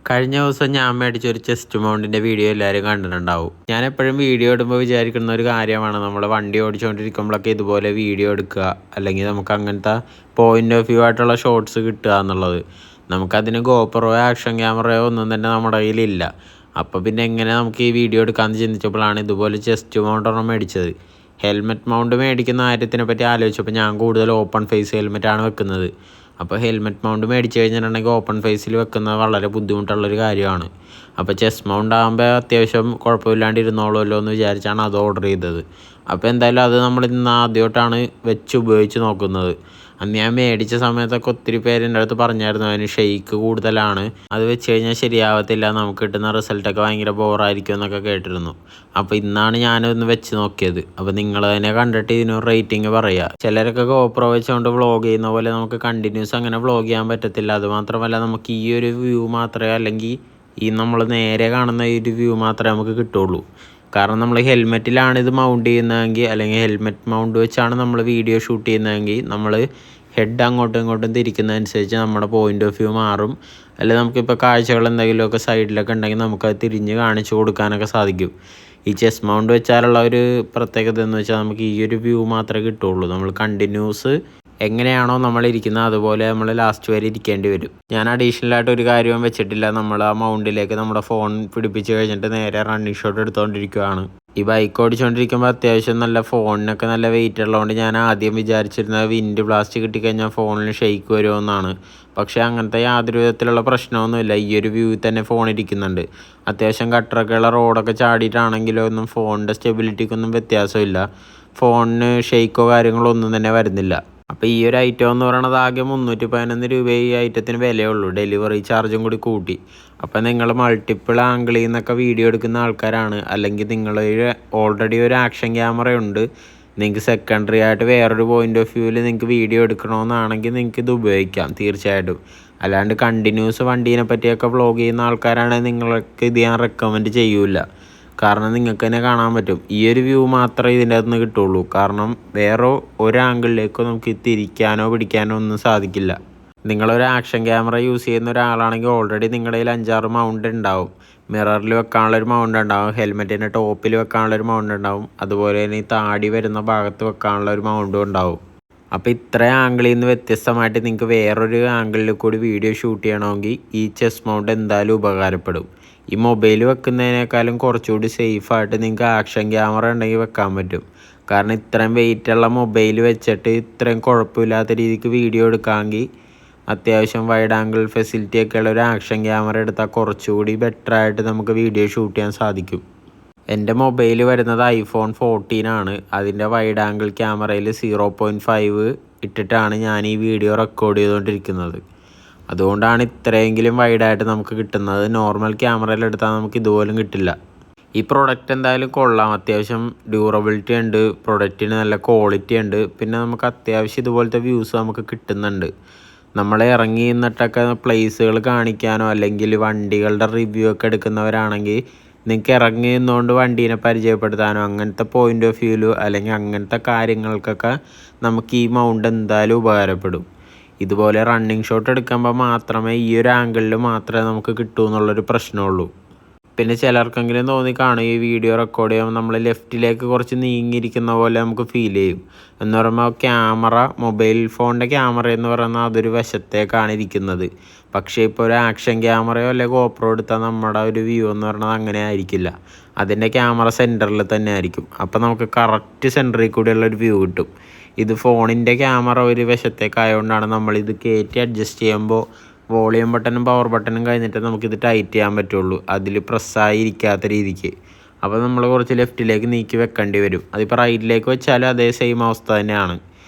കഴിഞ്ഞ ദിവസം ഞാൻ മേടിച്ച ഒരു ചെസ്റ്റ് മൗണ്ടിൻ്റെ വീഡിയോ എല്ലാവരും കണ്ടിട്ടുണ്ടാവും. ഞാൻ എപ്പോഴും വീഡിയോ ഇടുമ്പോൾ വിചാരിക്കുന്ന ഒരു കാര്യമാണ്, നമ്മൾ വണ്ടി ഓടിച്ചുകൊണ്ടിരിക്കുമ്പോഴൊക്കെ ഇതുപോലെ വീഡിയോ എടുക്കുക, അല്ലെങ്കിൽ നമുക്ക് അങ്ങനത്തെ പോയിൻ്റ് ഓഫ് വ്യൂ ആയിട്ടുള്ള ഷോട്ട്സ് കിട്ടുക എന്നുള്ളത്. നമുക്കതിന് ഗോപ്രോയോ ആക്ഷൻ ക്യാമറയോ ഒന്നും തന്നെ നമ്മുടെ കയ്യിലില്ല. അപ്പോൾ പിന്നെ എങ്ങനെ നമുക്ക് ഈ വീഡിയോ എടുക്കാമെന്ന് ചിന്തിച്ചപ്പോഴാണ് ഇതുപോലെ ചെസ്റ്റ് മൗണ്ട് ഒരെണ്ണം മേടിച്ചത്. ഹെൽമെറ്റ് മൗണ്ട് മേടിക്കുന്ന കാര്യത്തിനെ പറ്റി ആലോചിച്ചപ്പോൾ ഞാൻ കൂടുതൽ ഓപ്പൺ ഫേസ് ഹെൽമെറ്റാണ് വെക്കുന്നത്. അപ്പോൾ ഹെൽമെറ്റ് മൗണ്ട് മേടിച്ച് കഴിഞ്ഞിട്ടുണ്ടെങ്കിൽ ഓപ്പൺ ഫേസിൽ വെക്കുന്നത് വളരെ ബുദ്ധിമുട്ടുള്ളൊരു കാര്യമാണ്. അപ്പോൾ ചെസ്റ്റ് മൗണ്ട് ആകുമ്പോൾ അത്യാവശ്യം കുഴപ്പമില്ലാണ്ട് ഇരുന്നോളുമല്ലോ എന്ന് വിചാരിച്ചാണ് അത് ഓർഡർ ചെയ്തത്. അപ്പോൾ എന്തായാലും അത് നമ്മൾ ഇന്ന് ആദ്യമായിട്ടാണ് വെച്ച് ഉപയോഗിച്ച് നോക്കുന്നത്. അന്ന് ഞാൻ മേടിച്ച സമയത്തൊക്കെ ഒത്തിരി പേര് എൻ്റെ അടുത്ത് പറഞ്ഞായിരുന്നു അതിന് ഷെയ്ക്ക് കൂടുതലാണ്, അത് വെച്ച് കഴിഞ്ഞാൽ ശരിയാവത്തില്ല, നമുക്ക് കിട്ടുന്ന റിസൾട്ടൊക്കെ ഭയങ്കര ബോറായിരിക്കും എന്നൊക്കെ കേട്ടിരുന്നു. അപ്പോൾ ഇന്നാണ് ഞാനൊന്ന് വെച്ച് നോക്കിയത്. അപ്പോൾ നിങ്ങൾ തന്നെ കണ്ടിട്ട് ഇതിനൊരു റേറ്റിംഗ് പറയുക. ചിലരൊക്കെ ഗോപ്രോ വെച്ചുകൊണ്ട് വ്ളോഗ് ചെയ്യുന്ന പോലെ നമുക്ക് കണ്ടിന്യൂസ് അങ്ങനെ വ്ളോഗ് ചെയ്യാൻ പറ്റത്തില്ല. അതുമാത്രമല്ല നമുക്ക് ഈ ഒരു വ്യൂ മാത്രമേ, അല്ലെങ്കിൽ ഈ നമ്മൾ നേരെ കാണുന്ന ഈ ഒരു വ്യൂ മാത്രമേ നമുക്ക് കിട്ടുള്ളൂ. കാരണം നമ്മൾ ഹെൽമെറ്റിലാണ് ഇത് മൗണ്ട് ചെയ്യുന്നതെങ്കിൽ, അല്ലെങ്കിൽ ഹെൽമെറ്റ് മൗണ്ട് വെച്ചാണ് നമ്മൾ വീഡിയോ ഷൂട്ട് ചെയ്യുന്നതെങ്കിൽ, നമ്മൾ ഹെഡ് അങ്ങോട്ടും ഇങ്ങോട്ടും തിരിക്കുന്നതനുസരിച്ച് നമ്മുടെ പോയിൻ്റ് ഓഫ് വ്യൂ മാറും. അല്ലെങ്കിൽ നമുക്കിപ്പോൾ കാഴ്ചകൾ എന്തെങ്കിലുമൊക്കെ സൈഡിലൊക്കെ ഉണ്ടെങ്കിൽ നമുക്കത് തിരിഞ്ഞ് കാണിച്ചു കൊടുക്കാനൊക്കെ സാധിക്കും. ഈ ചെസ്റ്റ് മൗണ്ട് വെച്ചാലുള്ള ഒരു പ്രത്യേകത എന്ന് വെച്ചാൽ നമുക്ക് ഈ ഒരു വ്യൂ മാത്രമേ കിട്ടുള്ളൂ. നമ്മൾ കണ്ടിന്യൂസ് എങ്ങനെയാണോ നമ്മളിരിക്കുന്നത് അതുപോലെ നമ്മൾ ലാസ്റ്റ് വരെ ഇരിക്കേണ്ടി വരും. ഞാൻ അഡീഷണലായിട്ട് ഒരു കാര്യവും വെച്ചിട്ടില്ല. നമ്മൾ ആ മൗണ്ടിലേക്ക് നമ്മുടെ ഫോൺ പിടിപ്പിച്ച് കഴിഞ്ഞിട്ട് നേരെ റണ്ണിങ് ഷോട്ട് എടുത്തുകൊണ്ടിരിക്കുകയാണ്. ഈ ബൈക്ക് ഓടിച്ചുകൊണ്ടിരിക്കുമ്പോൾ അത്യാവശ്യം നല്ല ഫോണിനൊക്കെ നല്ല വെയിറ്റ് ഉള്ളതുകൊണ്ട് ഞാൻ ആദ്യം വിചാരിച്ചിരുന്നത് വിൻഡ് ബ്ലാസ്റ്റ് കിട്ടിക്കഴിഞ്ഞാൽ ഫോണിന് ഷെയ്ക്ക് വരുമെന്നാണ്. പക്ഷേ അങ്ങനത്തെ യാതൊരു വിധത്തിലുള്ള പ്രശ്നമൊന്നുമില്ല. ഈ ഒരു വ്യൂ തന്നെ ഫോൺ ഇരിക്കുന്നുണ്ട്. അത്യാവശ്യം കട്ടറൊക്കെയുള്ള റോഡൊക്കെ ചാടിയിട്ടാണെങ്കിലോ ഒന്നും ഫോണിൻ്റെ സ്റ്റെബിലിറ്റിക്കൊന്നും വ്യത്യാസമില്ല. ഫോണിന് ഷെയ്ക്കോ കാര്യങ്ങളോ ഒന്നും തന്നെ വരുന്നില്ല. അപ്പോൾ ഈ ഒരു ഐറ്റം എന്ന് പറയുന്നത് ആകെ 311 രൂപയെ ഈ ഐറ്റത്തിന് വിലയുള്ളൂ. ഡെലിവറി ചാർജും കൂടി കൂട്ടി. അപ്പോൾ നിങ്ങൾ മൾട്ടിപ്പിൾ ആംഗിളിൽ നിന്നൊക്കെ വീഡിയോ എടുക്കുന്ന ആൾക്കാരാണ്, അല്ലെങ്കിൽ നിങ്ങൾ ഓൾറെഡി ഒരു ആക്ഷൻ ക്യാമറ ഉണ്ട്, നിങ്ങൾക്ക് സെക്കൻഡറി ആയിട്ട് വേറൊരു പോയിൻ്റ് ഓഫ് വ്യൂവിൽ നിങ്ങൾക്ക് വീഡിയോ എടുക്കണമെന്നാണെങ്കിൽ നിങ്ങൾക്ക് ഇത് ഉപയോഗിക്കാം തീർച്ചയായിട്ടും. അല്ലാണ്ട് കണ്ടിന്യൂസ് വണ്ടീനെ പറ്റിയൊക്കെ വ്ളോഗ് ചെയ്യുന്ന ആൾക്കാരാണെങ്കിൽ നിങ്ങൾക്ക് ഇത് ഞാൻ റെക്കമെൻഡ് ചെയ്യൂല. കാരണം നിങ്ങൾക്ക് തന്നെ കാണാൻ പറ്റും ഈ ഒരു വ്യൂ മാത്രമേ ഇതിൻ്റെ അകത്ത് നിന്ന് കിട്ടുള്ളൂ. കാരണം വേറെ ഒരു ആംഗിളിലേക്കോ നമുക്ക് തിരിക്കാനോ പിടിക്കാനോ ഒന്നും സാധിക്കില്ല. നിങ്ങളൊരു ആക്ഷൻ ക്യാമറ യൂസ് ചെയ്യുന്ന ഒരാളാണെങ്കിൽ ഓൾറെഡി നിങ്ങളുടെ കയ്യിൽ 5-6 മൗണ്ട് ഉണ്ടാവും. മിററിൽ വെക്കാനുള്ളൊരു മൗണ്ട് ഉണ്ടാവും, ഹെൽമെറ്റിൻ്റെ ടോപ്പിൽ വെക്കാനുള്ളൊരു മൗണ്ട് ഉണ്ടാവും, അതുപോലെ തന്നെ ഈ താടി വരുന്ന ഭാഗത്ത് വെക്കാനുള്ള ഒരു മൗണ്ടും ഉണ്ടാവും. അപ്പോൾ ഇത്ര ആംഗിളിൽ നിന്ന് വ്യത്യസ്തമായിട്ട് നിങ്ങൾക്ക് വേറൊരു ആംഗിളിൽ കൂടി വീഡിയോ ഷൂട്ട് ചെയ്യണമെങ്കിൽ ഈ ചെസ്റ്റ് മൗണ്ട് എന്തായാലും ഉപകാരപ്പെടും. ഈ മൊബൈൽ വെക്കുന്നതിനേക്കാളും കുറച്ചുകൂടി സേഫായിട്ട് നിങ്ങൾക്ക് ആക്ഷൻ ക്യാമറ ഉണ്ടെങ്കിൽ വെക്കാൻ പറ്റും. കാരണം ഇത്രയും വെയിറ്റുള്ള മൊബൈൽ വെച്ചിട്ട് ഇത്രയും കുഴപ്പമില്ലാത്ത രീതിക്ക് വീഡിയോ എടുക്കാമെങ്കിൽ അത്യാവശ്യം വൈഡ് ആംഗിൾ ഫെസിലിറ്റി ഒക്കെ ഉള്ള ഒരു ആക്ഷൻ ക്യാമറ എടുത്താൽ കുറച്ചുകൂടി ബെറ്ററായിട്ട് നമുക്ക് വീഡിയോ ഷൂട്ട് ചെയ്യാൻ സാധിക്കും. എൻ്റെ മൊബൈൽ വരുന്നത് iPhone 14 ആണ്. അതിൻ്റെ വൈഡ് ആംഗിൾ ക്യാമറയിൽ 0.5 ഇട്ടിട്ടാണ് ഞാൻ ഈ വീഡിയോ റെക്കോർഡ് ചെയ്തുകൊണ്ടിരിക്കുന്നത്. അതുകൊണ്ടാണ് ഇത്രയെങ്കിലും വൈഡായിട്ട് നമുക്ക് കിട്ടുന്നത്. നോർമൽ ക്യാമറയിലെടുത്താൽ നമുക്ക് ഇതുപോലും കിട്ടില്ല. ഈ പ്രൊഡക്റ്റ് എന്തായാലും കൊള്ളാം. അത്യാവശ്യം ഡ്യൂറബിലിറ്റി ഉണ്ട്, പ്രൊഡക്റ്റിന് നല്ല ക്വാളിറ്റി ഉണ്ട്, പിന്നെ നമുക്ക് അത്യാവശ്യം ഇതുപോലത്തെ വ്യൂസ് നമുക്ക് കിട്ടുന്നുണ്ട്. നമ്മൾ ഇറങ്ങി നിന്നിട്ടൊക്കെ പ്ലേസുകൾ കാണിക്കാനോ അല്ലെങ്കിൽ വണ്ടികളുടെ റിവ്യൂ ഒക്കെ എടുക്കുന്നവരാണെങ്കിൽ നിങ്ങൾക്ക് ഇറങ്ങി നിന്നുകൊണ്ട് വണ്ടീനെ പരിചയപ്പെടുത്താനോ അങ്ങനത്തെ പോയിൻ്റ് ഓഫ് വ്യൂവിലോ അല്ലെങ്കിൽ അങ്ങനത്തെ കാര്യങ്ങൾക്കൊക്കെ നമുക്ക് ഈ മൗണ്ട് എന്തായാലും ഉപകാരപ്പെടും. ഇതുപോലെ റണ്ണിങ് ഷോട്ട് എടുക്കുമ്പോൾ മാത്രമേ ഈ ഒരു ആംഗിളിൽ മാത്രമേ നമുക്ക് കിട്ടൂ എന്നുള്ളൊരു പ്രശ്നമുള്ളൂ. പിന്നെ ചിലർക്കെങ്കിലും തോന്നിക്കാണും ഈ വീഡിയോ റെക്കോർഡ് ചെയ്യുമ്പോൾ നമ്മൾ ലെഫ്റ്റിലേക്ക് കുറച്ച് നീങ്ങിയിരിക്കുന്ന പോലെ നമുക്ക് ഫീൽ ചെയ്യും. എന്ന് പറയുമ്പോൾ ക്യാമറ, മൊബൈൽ ഫോണിൻ്റെ ക്യാമറ എന്ന് പറയുന്നത് അതൊരു വശത്തേക്കാണ് ഇരിക്കുന്നത്. പക്ഷേ ഇപ്പോൾ ഒരു ആക്ഷൻ ക്യാമറയോ അല്ലെങ്കിൽ ഗോപ്രോ എടുത്താൽ നമ്മുടെ ഒരു വ്യൂ എന്ന് പറയുന്നത് അങ്ങനെ ആയിരിക്കില്ല. അതിൻ്റെ ക്യാമറ സെൻറ്ററിൽ തന്നെ ആയിരിക്കും. അപ്പോൾ നമുക്ക് കറക്റ്റ് സെൻറ്ററിൽ കൂടിയുള്ളൊരു വ്യൂ കിട്ടും. ഇത് ഫോണിൻ്റെ ക്യാമറ ഒരു വശത്തേക്കായതുകൊണ്ടാണ് നമ്മളിത് കയറ്റി അഡ്ജസ്റ്റ് ചെയ്യുമ്പോൾ വോളിയം ബട്ടണും പവർ ബട്ടണും കഴിഞ്ഞിട്ട് നമുക്കിത് ടൈറ്റ് ചെയ്യാൻ പറ്റുള്ളൂ, അതിൽ പ്രസ്സായി ഇരിക്കാത്ത രീതിക്ക്. അപ്പോൾ നമ്മൾ കുറച്ച് ലെഫ്റ്റിലേക്ക് നീക്കി വെക്കേണ്ടി വരും. അതിപ്പോൾ റൈറ്റിലേക്ക് വെച്ചാലും അതേ സെയിം അവസ്ഥ തന്നെയാണ്.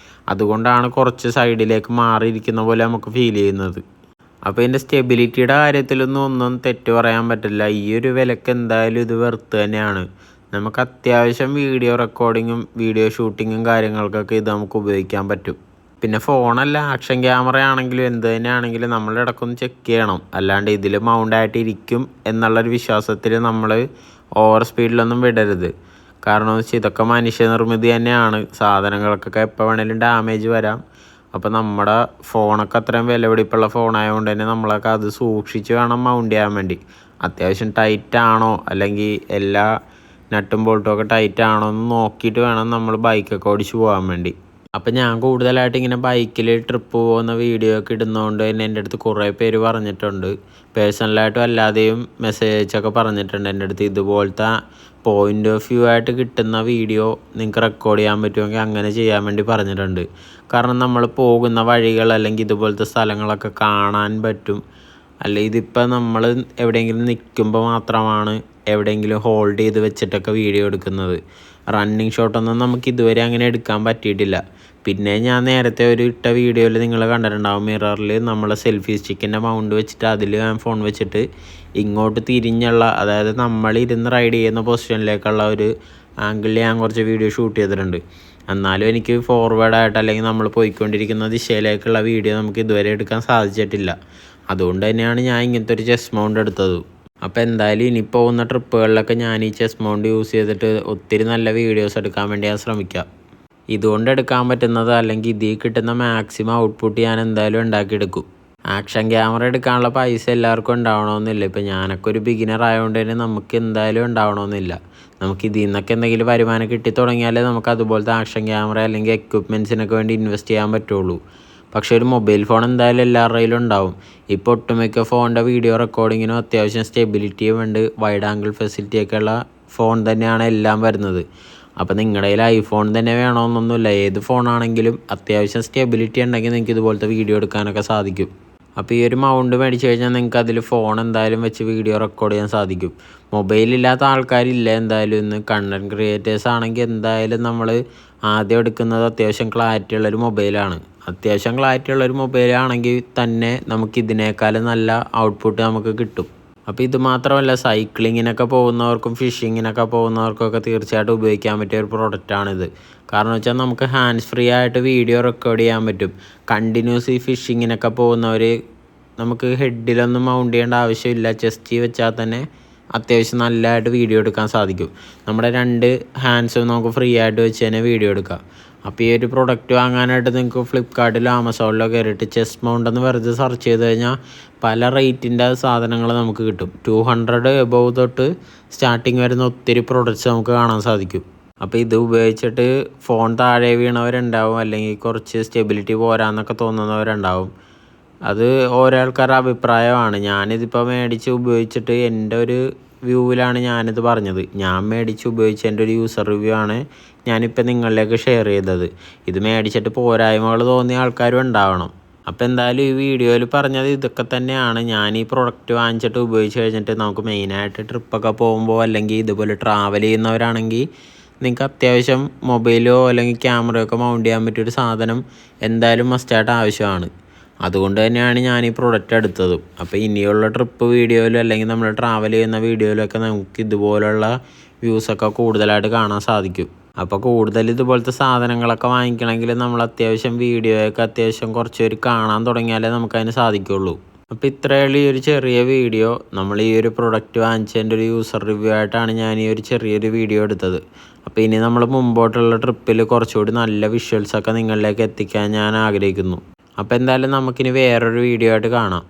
അതുകൊണ്ടാണ് കുറച്ച് സൈഡിലേക്ക് മാറിയിരിക്കുന്ന പോലെ നമുക്ക് ഫീൽ ചെയ്യുന്നത്. അപ്പോൾ ഇതിൻ്റെ സ്റ്റെബിലിറ്റിയുടെ കാര്യത്തിലൊന്നും ഒന്നും തെറ്റ് പറയാൻ പറ്റില്ല. ഈ ഒരു വിലക്ക് എന്തായാലും ഇത് വെർത്ത് തന്നെയാണ്. നമുക്ക് അത്യാവശ്യം വീഡിയോ റെക്കോർഡിങ്ങും വീഡിയോ ഷൂട്ടിങ്ങും കാര്യങ്ങൾക്കൊക്കെ ഇത് നമുക്ക് ഉപയോഗിക്കാൻ പറ്റും. പിന്നെ ഫോണല്ല, ആക്ഷൻ ക്യാമറ ആണെങ്കിലും എന്ത് തന്നെയാണെങ്കിലും നമ്മൾ ഇടയ്ക്കൊന്ന് ചെക്ക് ചെയ്യണം. അല്ലാണ്ട് ഇതിൽ മൗണ്ടായിട്ട് ഇരിക്കും എന്നുള്ളൊരു വിശ്വാസത്തിൽ നമ്മൾ ഓവർ സ്പീഡിലൊന്നും വിടരുത്. കാരണം എന്ന് വെച്ചാൽ ഇതൊക്കെ മനുഷ്യനിർമ്മിതി തന്നെയാണ്. സാധനങ്ങൾക്കൊക്കെ എപ്പോൾ വേണേലും ഡാമേജ് വരാം. അപ്പോൾ നമ്മുടെ ഫോണൊക്കെ അത്രയും വിലപിടിപ്പുള്ള ഫോണായതുകൊണ്ട് തന്നെ നമ്മളൊക്കെ അത് സൂക്ഷിച്ച് വേണം മൗണ്ട് ചെയ്യാൻ വേണ്ടി. അത്യാവശ്യം ടൈറ്റാണോ അല്ലെങ്കിൽ എല്ലാ നട്ടും ബോൾട്ടും ഒക്കെ ടൈറ്റാണോ എന്ന് നോക്കിയിട്ട് വേണം നമ്മൾ ബൈക്കൊക്കെ ഓടിച്ച് പോകാൻ വേണ്ടി. അപ്പം ഞാൻ കൂടുതലായിട്ട് ഇങ്ങനെ ബൈക്കിൽ ട്രിപ്പ് പോകുന്ന വീഡിയോ ഒക്കെ ഇടുന്നതുകൊണ്ട് തന്നെ എൻ്റെ അടുത്ത് കുറേ പേര് പറഞ്ഞിട്ടുണ്ട്. പേഴ്സണലായിട്ടും അല്ലാതെയും മെസ്സേജ് അയച്ചൊക്കെ പറഞ്ഞിട്ടുണ്ട് എൻ്റെ അടുത്ത്, ഇതുപോലത്തെ പോയിൻ്റ് ഓഫ് വ്യൂ ആയിട്ട് കിട്ടുന്ന വീഡിയോ നിങ്ങൾക്ക് റെക്കോർഡ് ചെയ്യാൻ പറ്റുമെങ്കിൽ അങ്ങനെ ചെയ്യാൻ വേണ്ടി പറഞ്ഞിട്ടുണ്ട്. കാരണം നമ്മൾ പോകുന്ന വഴികൾ അല്ലെങ്കിൽ ഇതുപോലത്തെ സ്ഥലങ്ങളൊക്കെ കാണാൻ പറ്റും. അല്ല ഇതിപ്പോൾ നമ്മൾ എവിടെയെങ്കിലും നിൽക്കുമ്പോൾ മാത്രമാണ് എവിടെയെങ്കിലും ഹോൾഡ് ചെയ്ത് വെച്ചിട്ടൊക്കെ വീഡിയോ എടുക്കുന്നത്. റണ്ണിങ് ഷോട്ടൊന്നും നമുക്ക് ഇതുവരെ അങ്ങനെ എടുക്കാൻ പറ്റിയിട്ടില്ല. പിന്നെ ഞാൻ നേരത്തെ ഒരു ഇട്ട വീഡിയോയിൽ നിങ്ങൾ കണ്ടിട്ടുണ്ടാവും, മിററിൽ നമ്മൾ സെൽഫി സ്റ്റിക്കിൻ്റെ മൗണ്ട് വെച്ചിട്ട് അതിൽ ഞാൻ ഫോൺ വെച്ചിട്ട് ഇങ്ങോട്ട് തിരിഞ്ഞുള്ള, അതായത് നമ്മളിരുന്ന് റൈഡ് ചെയ്യുന്ന പൊസിഷനിലേക്കുള്ള ഒരു ആംഗിളിൽ ഞാൻ കുറച്ച് വീഡിയോ ഷൂട്ട് ചെയ്തിട്ടുണ്ട്. എന്നാലും എനിക്ക് ഫോർവേഡായിട്ട് അല്ലെങ്കിൽ നമ്മൾ പോയിക്കൊണ്ടിരിക്കുന്ന ദിശയിലേക്കുള്ള വീഡിയോ നമുക്ക് ഇതുവരെ എടുക്കാൻ സാധിച്ചിട്ടില്ല. അതുകൊണ്ട് തന്നെയാണ് ഞാൻ ഇങ്ങനത്തെ ഒരു ചെസ്റ്റ് മൗണ്ട് എടുത്തത്. അപ്പോൾ എന്തായാലും ഇനി പോകുന്ന ട്രിപ്പുകളിലൊക്കെ ഞാൻ ഈ ചെസ്റ്റ് മൗണ്ട് യൂസ് ചെയ്തിട്ട് ഒത്തിരി നല്ല വീഡിയോസ് എടുക്കാൻ വേണ്ടി ഞാൻ ശ്രമിക്കാം. ഇതുകൊണ്ട് എടുക്കാൻ പറ്റുന്നത് അല്ലെങ്കിൽ ഇതിൽ കിട്ടുന്ന മാക്സിമം ഔട്ട്പുട്ട് ഞാൻ എന്തായാലും ഉണ്ടാക്കിയെടുക്കും. ആക്ഷൻ ക്യാമറ എടുക്കാനുള്ള പൈസ എല്ലാവർക്കും ഉണ്ടാവണമെന്നില്ല. ഇപ്പോൾ ഞാനൊക്കെ ഒരു ബിഗിനർ ആയതുകൊണ്ട് തന്നെ നമുക്ക് എന്തായാലും ഉണ്ടാവണമെന്നില്ല. നമുക്ക് ഇതിൽ നിന്നൊക്കെ എന്തെങ്കിലും വരുമാനം കിട്ടി തുടങ്ങിയാലേ നമുക്ക് അതുപോലത്തെ ആക്ഷൻ ക്യാമറ അല്ലെങ്കിൽ എക്വിപ്മെൻറ്റ്സിനൊക്കെ വേണ്ടി ഇൻവെസ്റ്റ് ചെയ്യാൻ പറ്റുള്ളൂ. പക്ഷേ ഒരു മൊബൈൽ ഫോൺ എന്തായാലും എല്ലാവരുടെ കയ്യിലും ഉണ്ടാവും. ഇപ്പോൾ ഒട്ടുമിക്ക ഫോണിൻ്റെ വീഡിയോ റെക്കോർഡിങ്ങിനും അത്യാവശ്യം സ്റ്റെബിലിറ്റിയും ഉണ്ട്, വൈഡ് ആംഗിൾ ഫെസിലിറ്റിയൊക്കെ ഉള്ള ഫോൺ തന്നെയാണ് എല്ലാം വരുന്നത്. അപ്പോൾ നിങ്ങളുടെ കയ്യിൽ ഐഫോൺ തന്നെ വേണമെന്നൊന്നുമില്ല, ഏത് ഫോണാണെങ്കിലും അത്യാവശ്യം സ്റ്റെബിലിറ്റി ഉണ്ടെങ്കിൽ നിങ്ങൾക്ക് ഇതുപോലത്തെ വീഡിയോ എടുക്കാനൊക്കെ സാധിക്കും. അപ്പോൾ ഈ ഒരു മൗണ്ട് മേടിച്ച് കഴിഞ്ഞാൽ നിങ്ങൾക്ക് അതിൽ ഫോൺ എന്തായാലും വെച്ച് വീഡിയോ റെക്കോർഡ് ചെയ്യാൻ സാധിക്കും. മൊബൈലില്ലാത്ത ആൾക്കാരില്ല എന്തായാലും ഇന്ന്. കണ്ടൻറ് ക്രിയേറ്റേഴ്സ് ആണെങ്കിൽ എന്തായാലും നമ്മൾ ആദ്യം എടുക്കുന്നത് അത്യാവശ്യം ക്ലാരിറ്റി ഉള്ളൊരു മൊബൈലാണ്. അത്യാവശ്യം ക്ലാരിറ്റി ഉള്ളൊരു മൊബൈലാണെങ്കിൽ തന്നെ നമുക്ക് ഇതിനേക്കാളും നല്ല ഔട്ട്പുട്ട് നമുക്ക് കിട്ടും. അപ്പോൾ ഇത് മാത്രമല്ല, സൈക്ലിങ്ങിനൊക്കെ പോകുന്നവർക്കും ഫിഷിങ്ങിനൊക്കെ പോകുന്നവർക്കൊക്കെ തീർച്ചയായിട്ടും ഉപയോഗിക്കാൻ പറ്റിയ ഒരു പ്രൊഡക്റ്റാണിത്. കാരണം വെച്ചാൽ നമുക്ക് ഹാൻഡ്സ് ഫ്രീ ആയിട്ട് വീഡിയോ റെക്കോർഡ് ചെയ്യാൻ പറ്റും. കണ്ടിന്യൂസ് ഈ ഫിഷിങ്ങിനൊക്കെ പോകുന്നവർ നമുക്ക് ഹെഡിലൊന്നും മൗണ്ട് ചെയ്യേണ്ട ആവശ്യമില്ല, ചെസ്റ്റിൽ വെച്ചാൽ തന്നെ അത്യാവശ്യം നല്ലതായിട്ട് വീഡിയോ എടുക്കാൻ സാധിക്കും. നമ്മുടെ 2 ഹാൻഡ്സും നമുക്ക് ഫ്രീ ആയിട്ട് വെച്ച് തന്നെ വീഡിയോ എടുക്കാം. അപ്പോൾ ഈ ഒരു പ്രൊഡക്റ്റ് വാങ്ങാനായിട്ട് നിങ്ങൾക്ക് ഫ്ലിപ്കാർട്ടിലോ ആമസോണിലോ കയറിയിട്ട് ചെസ്റ്റ് മൗണ്ട് എന്ന് വെറുതെ സെർച്ച് ചെയ്ത് കഴിഞ്ഞാൽ പല റേറ്റിൻ്റെ സാധനങ്ങൾ നമുക്ക് കിട്ടും. 200 എബോവ് തൊട്ട് സ്റ്റാർട്ടിങ് വരുന്ന ഒത്തിരി പ്രൊഡക്റ്റ്സ് നമുക്ക് കാണാൻ സാധിക്കും. അപ്പോൾ ഇത് ഉപയോഗിച്ചിട്ട് ഫോൺ താഴെ വീണവരുണ്ടാവും, അല്ലെങ്കിൽ കുറച്ച് സ്റ്റെബിലിറ്റി പോരാന്നൊക്കെ തോന്നുന്നവരുണ്ടാവും. അത് ഓരോ ആൾക്കാരുടെ അഭിപ്രായമാണ്. ഞാനിതിപ്പോൾ മേടിച്ച് ഉപയോഗിച്ചിട്ട് എൻ്റെ ഒരു വ്യൂവിലാണ് ഞാനിത് പറഞ്ഞത്. ഞാൻ മേടിച്ച് ഉപയോഗിച്ച് എൻ്റെ ഒരു യൂസർ റിവ്യൂ ആണ് ഞാനിപ്പോൾ നിങ്ങളിലേക്ക് ഷെയർ ചെയ്തത്. ഇത് മേടിച്ചിട്ട് പോരായ്മകൾ തോന്നിയ ആൾക്കാരും ഉണ്ടാവണം. അപ്പോൾ എന്തായാലും ഈ വീഡിയോയിൽ പറഞ്ഞത് ഇതൊക്കെ തന്നെയാണ്. ഞാൻ ഈ പ്രൊഡക്റ്റ് വാങ്ങിച്ചിട്ട് ഉപയോഗിച്ച് കഴിഞ്ഞിട്ട് നമുക്ക് മെയിനായിട്ട് ട്രിപ്പൊക്കെ പോകുമ്പോൾ അല്ലെങ്കിൽ ഇതുപോലെ ട്രാവൽ ചെയ്യുന്നവരാണെങ്കിൽ നിങ്ങൾക്ക് അത്യാവശ്യം മൊബൈലോ അല്ലെങ്കിൽ ക്യാമറയോ ഒക്കെ മൗണ്ട് ചെയ്യാൻ പറ്റിയൊരു സാധനം എന്തായാലും മസ്റ്റായിട്ട് ആവശ്യമാണ്. അതുകൊണ്ട് തന്നെയാണ് ഞാൻ ഈ പ്രൊഡക്റ്റ് എടുത്തത്. അപ്പോൾ ഇനിയുള്ള ട്രിപ്പ് വീഡിയോയിലും അല്ലെങ്കിൽ നമ്മൾ ട്രാവൽ ചെയ്യുന്ന വീഡിയോയിലൊക്കെ നമുക്ക് ഇതുപോലുള്ള വ്യൂസൊക്കെ കൂടുതലായിട്ട് കാണാൻ സാധിക്കും. അപ്പോൾ കൂടുതൽ ഇതുപോലത്തെ സാധനങ്ങളൊക്കെ വാങ്ങിക്കണമെങ്കിൽ നമ്മൾ അത്യാവശ്യം വീഡിയോയൊക്കെ അത്യാവശ്യം കുറച്ച് പേര് കാണാൻ തുടങ്ങിയാലേ നമുക്കതിന് സാധിക്കുള്ളൂ. അപ്പോൾ ഇത്രയുള്ള ഈ ഒരു ചെറിയ വീഡിയോ, നമ്മൾ ഈ ഒരു പ്രൊഡക്റ്റ് വാങ്ങിച്ചതിൻ്റെ ഒരു യൂസർ റിവ്യൂ ആയിട്ടാണ് ഞാൻ ഈ ഒരു ചെറിയൊരു വീഡിയോ എടുത്തത്. അപ്പോൾ ഇനി നമ്മൾ മുമ്പോട്ടുള്ള ട്രിപ്പിൽ കുറച്ചുകൂടി നല്ല വിഷ്വൽസൊക്കെ നിങ്ങളിലേക്ക് എത്തിക്കാൻ ഞാൻ ആഗ്രഹിക്കുന്നു. അപ്പോൾ എന്തായാലും നമുക്കിനി വേറൊരു വീഡിയോ ആയിട്ട് കാണാം.